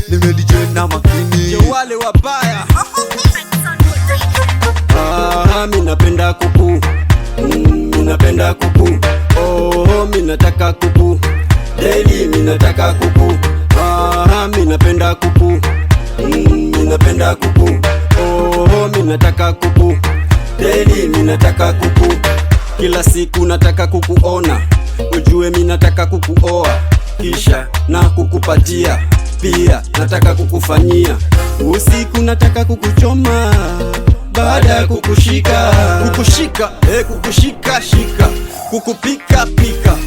Nimelijena makini wale wabaya. Minapenda kuku, minapenda kuku. Oh, minataka kuku daily, minataka kuku. Minapenda kuku, minapenda kuku. Oh, minataka kuku daily, minataka kuku. Kila siku nataka kukuona, ujue minataka kukuoa, kisha na kukupatia pia nataka kukufanyia. Usiku nataka kukuchoma, baada ya kukushika kukushika shika, kukupika pika.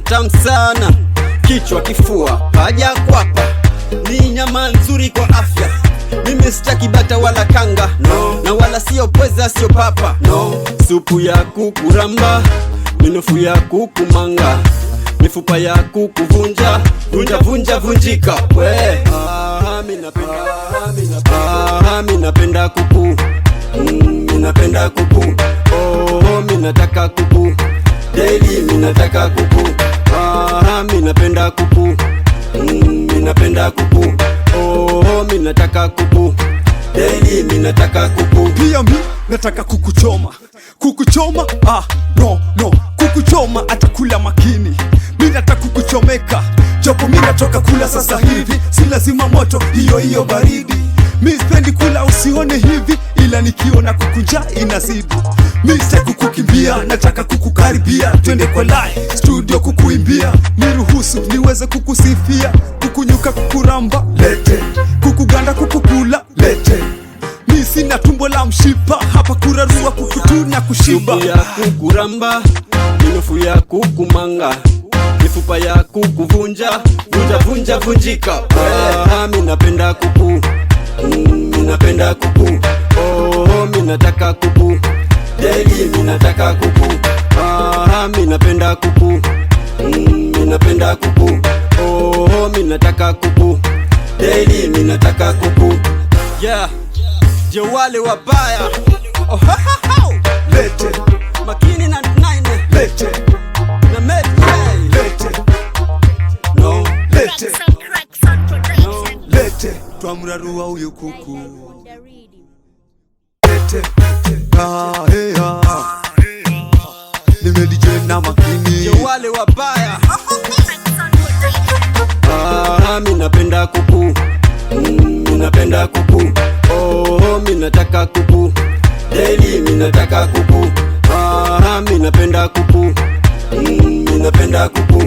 Tamu sana, kichwa kifua haja kwapa, ni nyama nzuri kwa afya. Mimi sitaki bata wala kanga, no. Na wala sio pweza sio papa, no. Supu ya kukuramba, minofu ya kukumanga, mifupa ya kukuvunja vunjika we. Minapenda kuku, minapenda kuku. Oh, minataka kuku daily, minataka kuku. Minapenda kuku, minapenda kuku. Oh, minataka kuku daily, minataka kuku. Pia mi nataka kukuchoma, kukuchoma, no, kukuchoma atakula makini. Mi nataka kukuchomeka, japo mi natoka kula sasa hivi. Si lazima moto, hiyo baridi. Mi spendi kula usione hivi, ila nikiona kukunja inazidi. Mi sitaki kukukimbia, nataka kukukaribia. Twende kwa live studio kukuimbia, niruhusu niweze kukusifia. Kukunyuka kukuramba, lete. Kukuganda kukukula, lete. Mi sina tumbo la mshipa, hapa kurarua kukutuna kushiba. Supu ya kukuramba, minofu ya kukumanga, mifupa ya kukuvunja vunjika. Minapenda kuku, minapenda kuku. Oh, minataka kuku daily, minataka kuku. Minapenda kuku, minapenda kuku. Oh, minataka kuku daily, minataka kuku. Yeah, je wale wabaya. Oh, lete. Makini na nine, Lete. na Mary Lete. no, Lete. Lete. Twamrarua huyu kuku. Lete. Nimelijena makini je wale wabaya. Minapenda kuku, minapenda kuku. Oh, minataka kuku daily, minataka kuku. Minapenda kuku, minapenda kuku.